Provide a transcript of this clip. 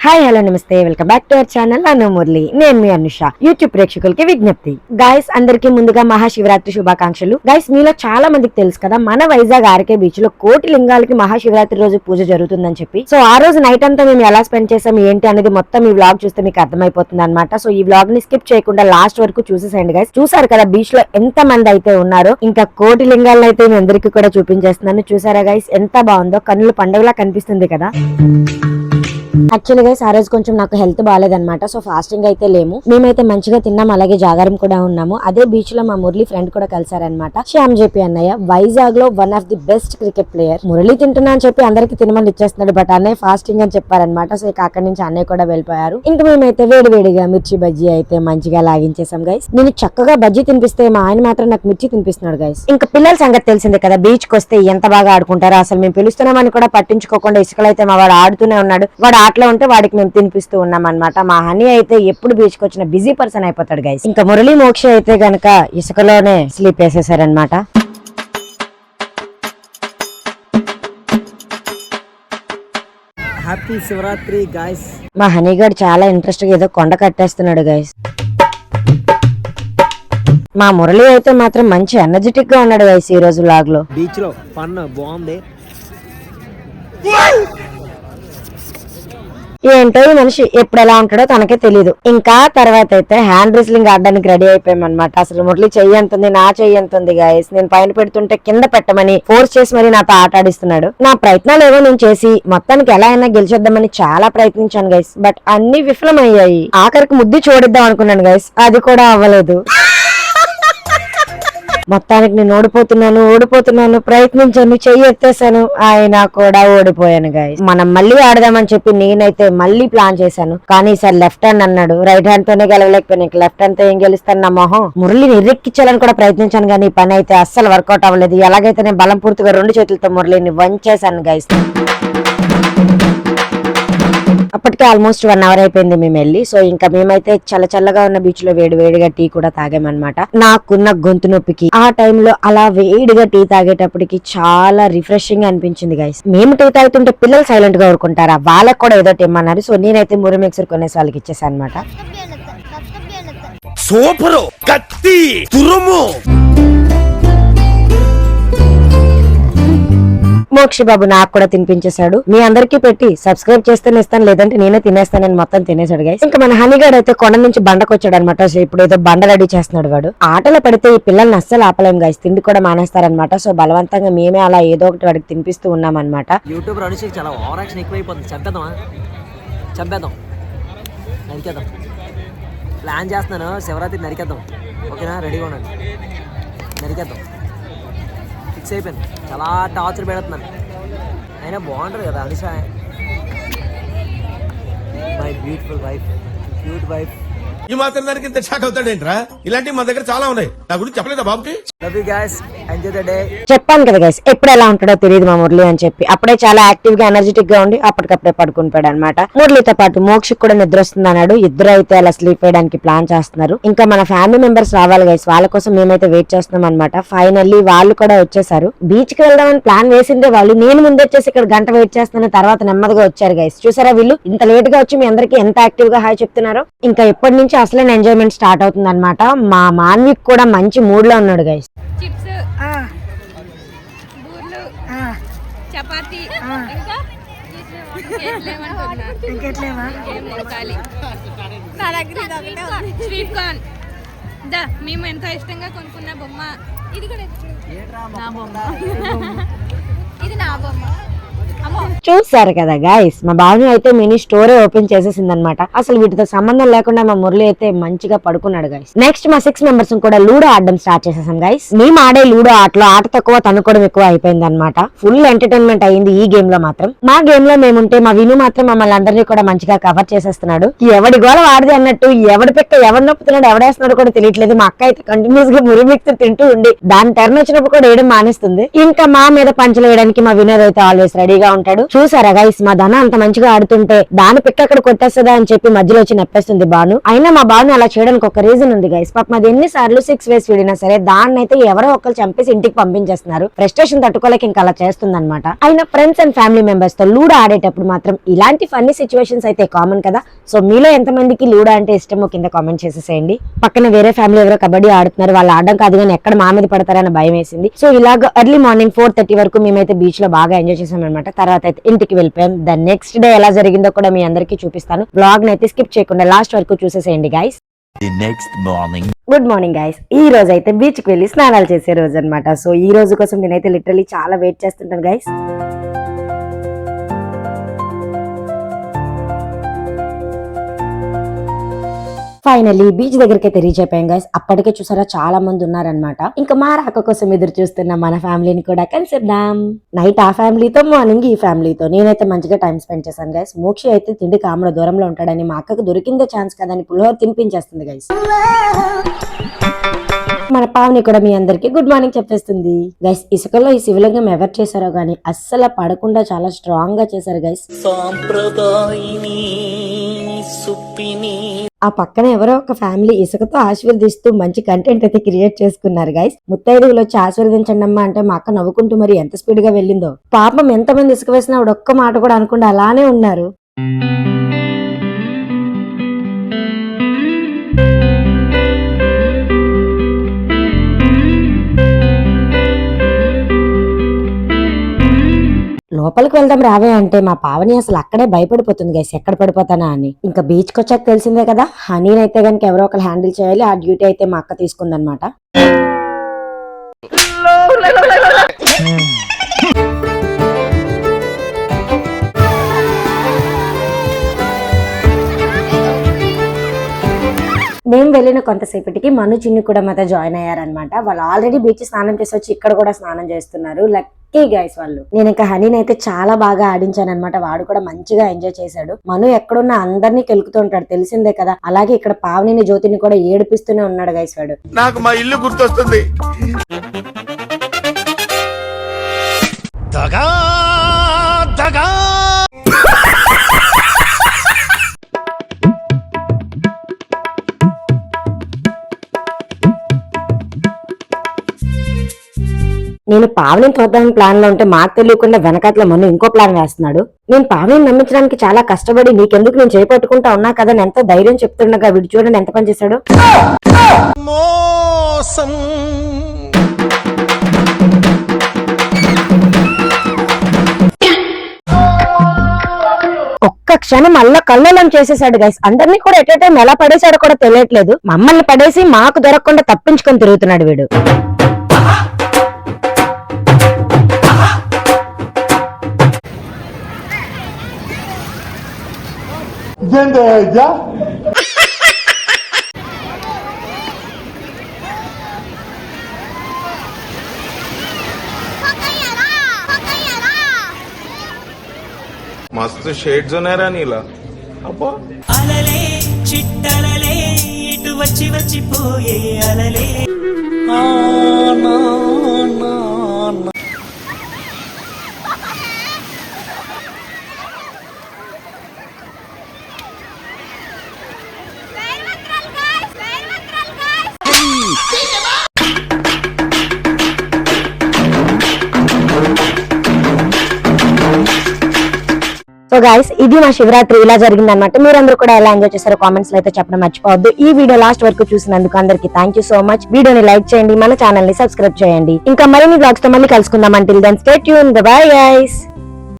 Hi hello నమస్తే welcome back to our channel Anu Murali. నేను మీ అనుష. యూట్యూబ్ ప్రేక్షకులకి విజ్ఞప్తి. గైస్ అందరికి ముందుగా మహాశివరాత్రి శుభాకాంక్షలు. గైస్ మీలో చాలా మందికి తెలుసు కదా, మన వైజాగ్ ఆర్కే బీచ్ లో కోటి లింగాలకి మహాశివరాత్రి రోజు పూజ జరుగుతుందని చెప్పి. సో ఆ రోజు నైట్ అంతా మేము ఎలా స్పెండ్ చేసాం ఏంటి అనేది మొత్తం ఈ వ్లాగ్ చూస్తే మీకు అర్థమైపోతుంది అనమాట. సో ఈ వ్లాగ్ ని స్కిప్ చేయకుండా లాస్ట్ వరకు చూసేసేయండి గైస్. చూసారు కదా బీచ్ లో ఎంత మంది అయితే ఉన్నారో, ఇంకా కోటి లింగాలను అయితే మీ అందరికీ కూడా చూపించేస్తున్నాను. చూసారా గైస్ ఎంత బాగుందో, కన్నులు పండుగలా కనిపిస్తుంది కదా. యాక్చువల్లీ గైస్ ఆ రోజు కొంచెం నాకు హెల్త్ బాగాలేదన్నమాట. సో ఫాస్టింగ్ అయితే లేము, మేమైతే మంచిగా తిన్నాం, అలాగే జాగారం కూడా ఉన్నాము. అదే బీచ్ లో మా మురళి ఫ్రెండ్ కూడా కలిసారనమాట. శ్యామ్ జేపీ అన్నయ్య, వైజాగ్ లో one of the best cricket player. Murali తింటున్నా అని చెప్పి అందరికి తినమని ఇచ్చేస్తున్నాడు, బట్ అన్నయ్య ఫాస్టింగ్ అని చెప్పారనమాట. సో ఇక అక్కడి నుంచి అన్నయ్య కూడా వెళ్ళిపోయారు. ఇంకా మేమైతే వేడివేడిగా మిర్చి బజ్జీ అయితే మంచిగా లాగించేసాం గైస్. నేను చక్కగా బజ్జీ తినిపిస్తే మా ఆయన మాత్రం నాకు మిర్చి తినిపిస్తున్నాడు గైస్. ఇంకా పిల్లల సంగతి తెలిసిందే కదా, బీచ్ కి వస్తే ఎంత బాగా ఆడుకుంటారో. అసలు మేము పిలుస్తున్నామని కూడా పట్టించుకోకుండా ఇసుకలో అయితే మా వాడు ఆడుతూనే ఉన్నాడు. వాడు ఆటలో ఉంటే వాడికి మేము తినిపిస్తూ ఉన్నాం అనమాట. మా హనీ అయితే ఎప్పుడు బీచ్ కి వచ్చిన బిజీ పర్సన్ అయిపోతాడు గైస్. ఇంకా మురళి మోక్ష అయితే గనక ఇసుకలోనే స్లీప్ వేసేసారనమాట. Happy Shivaratri guys. మా హనీగాడు చాలా ఇంట్రెస్ట్ గా ఏదో కొండ కట్టేస్తున్నాడు గైస్. మా మురళి అయితే మాత్రం మంచి ఎనర్జెటిక్ గా ఉన్నాడు గైస్ ఈ రోజు వ్లాగ్ లో. బీచ్ లో ఫన్ బాగుంది. ఏంటో ఈ మనిషి ఎప్పుడు ఎలా ఉంటాడో తనకే తెలియదు. ఇంకా తర్వాత అయితే హ్యాండ్ రెస్లింగ్ ఆడడానికి రెడీ అయిపోయామన్నమాట. అసలు మురళి చెయ్యి ఎంతుంది, నా చెయ్యి ఎంతుంది గైస్. నేను పైన పెడుతుంటే కింద పెట్టమని ఫోర్స్ చేసి మరి నాతో ఆట ఆడిస్తున్నాడు. నా ప్రయత్నాలు ఏవో నేను చేసి మొత్తానికి ఎలా అయినా గెలిచేద్దామని చాలా ప్రయత్నించాను గైస్, బట్ అన్ని విఫలమయ్యాయి. ఆఖరికి ముద్దు చూడిద్దాం అనుకున్నాను గైస్, అది కూడా అవ్వలేదు. మొత్తానికి నేను ఓడిపోతున్నాను ప్రయత్నించాను, చెయ్యి ఎత్తేసాను, అయినా కూడా ఓడిపోయాను గైస్. మనం మళ్ళీ ఆడదామని చెప్పి నేనైతే మళ్ళీ ప్లాన్ చేశాను, కానీ ఈసారి లెఫ్ట్ హ్యాండ్ అన్నాడు. రైట్ హ్యాండ్ తోనే గెలవలేకపోయాను, లెఫ్ట్ హ్యాండ్ తో ఏం గెలుస్తాను నా మొహం. మురళిని ఎర్రెక్కించాలని కూడా ప్రయత్నించాను, కానీ ఈ పని అయితే అస్సలు వర్కౌట్ అవ్వలేదు. ఎలాగైతే నేను బలం పూర్తిగా 2 చేతులతో మురళిని వంచేశాను గైస్. అప్పటికే ఆల్మోస్ట్ 1 అవర్ అయిపోయింది మేము వెళ్ళి. సో ఇంకా మేమైతే చల్లగా ఉన్న బీచ్ లో వేడిగా టీ కూడా తాగామన్నమాట. నాకున్న గొంతు నొప్పికి ఆ టైంలో అలా వేడిగా టీ తాగేటప్పటికి చాలా రిఫ్రెషింగ్ అనిపించింది గైస్. మేము టీ తాగుతుంటే పిల్లలు సైలెంట్ గా ఊరుకుంటారా, వాళ్ళకి కూడా ఏదో ఇమ్మన్నారు. సో నేనైతే మురి మిక్సర్ కొనేసి వాళ్ళకి ఇచ్చేసాను అనమాట. సూపర్ కత్తి తురుము. మోక్షి బాబు నాకు కూడా తినిపించేశాడు. మీ అందరికీ పెట్టి సబ్స్క్రైబ్ చేస్తేనే ఇస్తాను, లేదంటే నేనే తినేస్తానని మొత్తం తినేసాడు గైస్. ఇంకా మన హనీగాడు అయితే కొండ నుంచి బండకొచ్చాడు అనమాట. సో ఇప్పుడు ఏదో బండ రెడీ చేస్తున్నాడు వాడు. ఆటలో పడితే ఈ పిల్లల్ని అస్సలు ఆపలేం గైస్, తిండి కూడా మానేస్తారనమాట. సో బలవంతంగా మేమే అలా ఏదో ఒకటి వాడికి తినిపిస్తూ ఉన్నాం అనమాట. యూట్యూబ్ అనుషి చాలా ఓవర్ యాక్షన్ ఎక్కువైపోతుంది. చంపేద్దాం నరికేద్దాం. ప్లాన్ చేస్తున్నాను, శివరాత్రి నరికేద్దాం. ఓకేనా, రెడీగా ఉండండి, నరికేద్దాం. ఫిక్స్ అయిపోయింది. చాలా టార్చర్ పెడుతున్నాను, అయినా బాగుంటుంది కదా Anusha. My beautiful wife, cute wife. ఈ మాత్రం దానికి ఇంత షాక్ అవుతాడేంట్రా? ఇలాంటివి మా దగ్గర చాలా ఉన్నాయి. నా గురించి చెప్పలేదా బాబుకి? Love you guys, enjoy the day. చెప్పాను కదా గైస్, ఎప్పుడు ఎలా ఉంటాడో తెలియదు మా మురళి అని చెప్పి. అప్పుడే చాలా యాక్టివ్ గా ఎనర్జెటిక్ గా ఉండి అప్పటికప్పుడే పడుకునిపోయాడు అనమాట. మురళితో పాటు మోక్షి కూడా నిద్ర వస్తుంది అన్నాడు. ఇద్దరు అయితే అలా స్లీప్ వేయడానికి ప్లాన్ చేస్తున్నారు. ఇంకా మన ఫ్యామిలీ మెంబర్స్ రావాలి గైస్, వాళ్ళ కోసం మేమైతే వెయిట్ చేస్తున్నాం అనమాట. ఫైనల్లీ వాళ్ళు కూడా వచ్చేసారు. బీచ్ కి వెళ్దామని ప్లాన్ వేసిందే వాళ్ళు. నేను ముందు వచ్చేసి ఇక్కడ గంట వెయిట్ చేస్తున్న తర్వాత నెమ్మదిగా వచ్చారు గైస్. చూసారా వీళ్ళు ఇంత లేట్ గా వచ్చి మీ అందరికి ఎంత యాక్టివ్ గా హాయ్ చెప్తున్నారో. ఇంకా ఎప్పటి నుంచి అసలైన ఎంజాయ్మెంట్ స్టార్ట్ అవుతుంది అనమాట. మా మాన్విక్ కూడా మంచి మూడ్ లో ఉన్నాడు గైస్. చిప్స్, బూర్లు, చపాతి, ఇంకెట్లేవా స్వీట్ కార్న్. మేము ఎంతో ఇష్టంగా కొనుక్కున్న బొమ్మ ఇది కూడా. నా బొమ్మ, ఇది నా బొమ్మ. చూసారు కదా గైస్, మా బాబు అయితే మినీ స్టోరే ఓపెన్ చేసేసింది అనమాట. అసలు వీటితో సంబంధం లేకుండా మా మురళి అయితే మంచిగా పడుకున్నాడు గైస్. నెక్స్ట్ మా 6 మెంబర్స్ కూడా లూడో ఆడడం స్టార్ట్ చేసేసాం గైస్. మేము ఆడే లూడో ఆటలో ఆట తక్కువ తనుకోవడం ఎక్కువ అయిపోయింది అనమాట. ఫుల్ ఎంటర్టైన్మెంట్ అయింది ఈ గేమ్ లో మాత్రం. మా గేమ్ లో మేముంటే మా విను మాత్రం మమ్మల్ని అందరినీ కూడా మంచిగా కవర్ చేసేస్తున్నాడు. ఎవడి గోల వాడిది అన్నట్టు, ఎవడి పెక్క ఎవరు నొప్పుతున్నాడు ఎవడేస్తున్నాడు కూడా తెలియట్లేదు. మా అక్క అయితే కంటిన్యూస్ గా మురి మిక్స్ తింటూ ఉండి దాని టర్న్ వచ్చినప్పుడు కూడా వేయడం మానేస్తుంది. ఇంకా మా మీద పంచలు వేయడానికి మా వినోద్ అయితే ఆల్వేస్ రెడీగా ఉంటాడు. చూసారా గైస్, మా ధన అంత మంచిగా ఆడుతుంటే దాని పిక్క అక్కడ కొట్టేస్తుందా అని చెప్పి మధ్యలో వచ్చి నెప్పేస్తుంది బాను. అయినా మా బాను అలా చేయడానికి ఒక రీజన్ ఉంది గైస్. పాపం అది ఎన్నిసార్లు 6 వేస్ వీడినా సరే దాన్ని అయితే ఎవరో ఒకరు చంపేసి ఇంటికి పంపించేస్తున్నారు. ఫ్రస్ట్రేషన్ తట్టుకోలేక ఇంకా అలా చేస్తుంది అనమాట. అయినా ఫ్రెండ్స్ అండ్ ఫ్యామిలీ మెంబర్స్ తో లూడో ఆడేటప్పుడు మాత్రం ఇలాంటి ఫన్నీ సిచ్యువేషన్స్ అయితే కామన్ కదా. సో మీలో ఎంతమందికి లూడో అంటే ఇష్టమో కింద కామెంట్ చేసేసేయండి. పక్కన వేరే ఫ్యామిలీ ఎవరో కబడ్డీ ఆడుతున్నారు, వాళ్ళు ఆడడం కాదు కానీ ఎక్కడ మా మీద పడతారని భయం వేసింది. సో ఇలాగ ఎర్లీ మార్నింగ్ 4:30 వరకు మేమైతే బీచ్ లో బాగా ఎంజాయ్ చేసాం అనమాట. తర్వాత అయితే ఇంటికి వెళ్ళిపోయాం. ద నెక్స్ట్ డే ఎలా జరిగిందో కూడా మీ అందరికీ చూపిస్తాను. బ్లాగ్ నైతే స్కిప్ చేయకుండా లాస్ట్ వరకు చూసేసేయండి గైస్. Good morning guys. ఈ రోజు అయితే బీచ్ కి వెళ్ళి స్నానాలు చేసే రోజు అనమాట. సో ఈ రోజు కోసం నేనైతే లిటరలీ చాలా వెయిట్ చేస్తుంటాను గైస్. ఫైనలీ బీచ్ దగ్గరికి అయితే రీచ్ అయిపోయాం గైస్. అప్పటికే చూసారా చాలా మంది ఉన్నారనమాట. ఇంకా మా రాక కోసం ఎదురు చూస్తున్న మన ఫ్యామిలీని కూడా కలిసిద్దాం. నైట్ ఆ ఫ్యామిలీతో, మార్నింగ్ ఈ ఫ్యామిలీతో నేనైతే మంచిగా టైం స్పెండ్ చేశాను గైస్. మోక్షి అయితే తిండి కామర దూరంలో ఉంటాడని మా అక్కకు దొరికిందే ఛాన్స్ కదని పులిహోర తినిపించేస్తుంది గైస్. మన పావని కూడా మీ అందరికి గుడ్ మార్నింగ్ చెప్పేస్తుంది గైస్. ఇసుకలో ఈ శివలింగం ఎవరు చేశారో గానీ అస్సలు పడకుండా చాలా స్ట్రాంగ్ గా చేశారు గైస్. ఆ పక్కన ఎవరో ఒక ఫ్యామిలీ ఇసుకతో ఆశీర్వదిస్తూ మంచి కంటెంట్ అయితే క్రియేట్ చేసుకున్నారు గైస్. ముత్తైదుగులు వచ్చి ఆశీర్వదించండి అమ్మా అంటే మా అక్క నవ్వుకుంటూ మరి ఎంత స్పీడ్ గా వెళ్ళిందో. పాపం ఎంతమంది ఇసుక వేసినా ఆవిడ ఒక్క మాట కూడా అనుకుండా అలానే ఉన్నారు. లోపలికి వెళ్దాం రావే అంటే మా పావని అసలు అక్కడే భయపడిపోతుంది గైస్, ఎక్కడ పడిపోతానా అని. ఇంకా బీచ్ కి వచ్చాక తెలిసిందే కదా, హనీనైతే కనుక ఎవరో ఒకరు హ్యాండిల్ చేయాలి. ఆ డ్యూటీ అయితే మా అక్క తీసుకుందనమాట. మేము వెళ్ళిన కొంతసేపటికి మను చిన్ని కూడా మాతో జాయిన్ అయ్యారనమాట. వాళ్ళు ఆల్రెడీ బీచ్ స్నానం చేసి వచ్చి ఇక్కడ కూడా స్నానం చేస్తున్నారు. లక్కీ గైస్ వాళ్ళు. నేను ఇంకా హనీని అయితే చాలా బాగా ఆడించాను అనమాట. వాడు కూడా మంచిగా ఎంజాయ్ చేశాడు. మను ఎక్కడున్నా అందరినీ కెలుకుతూ ఉంటాడు, తెలిసిందే కదా. అలాగే ఇక్కడ పావనిని, జ్యోతిని కూడా ఏడిపిస్తూనే ఉన్నాడు గైస్ వాడు. నాకు మా ఇల్లు గుర్తొస్తుంది. నేను పావనిని చూద్దామని ప్లాన్ లో ఉంటే మాకు తెలియకుండా వెనకాతల మను ఇంకో ప్లాన్ వేస్తున్నాడు. నేను పావనిని నమ్మించడానికి చాలా కష్టపడి నీకెందుకు నేను చేపట్టుకుంటా ఉన్నా కదా అని ఎంత ధైర్యం చెప్తుండగా వీడు చూడండి ఎంత పని చేశాడు. ఒక్క క్షణం అల్ల కల్లోలం చేసేసాడు గైస్. అందరినీ కూడా ఎట్ టైం ఎలా పడేశాడో కూడా తెలియట్లేదు. మమ్మల్ని పడేసి మాకు దొరకకుండా తప్పించుకొని తిరుగుతున్నాడు వీడు. मस्त शेड्स ఉన్నారా నీలా. అబ్బా అలలే చిట్టలలే ఇటు వచ్చి వచ్చిపోయే అలలే. సో గైస్, ఇది మా శివరాత్రి ఇలా జరిగింది అనమాట. మీరందరూ కూడా ఎలా ఎంజాయ్ చేశారో కామెంట్స్ లో అయితే చెప్పడం మర్చిపోవద్దు. ఈ వీడియో లాస్ట్ వరకు చూసినందుకు అందరికి థ్యాంక్ యూ సో మచ్. వీడియోని లైక్ చేయండి, మన ఛానల్ ని సబ్స్క్రైబ్ చేయండి. ఇంకా మరిన్ని బ్లాగ్స్ తో మళ్ళీ కలుసుకుందాం. Until then stay tuned. Bye guys.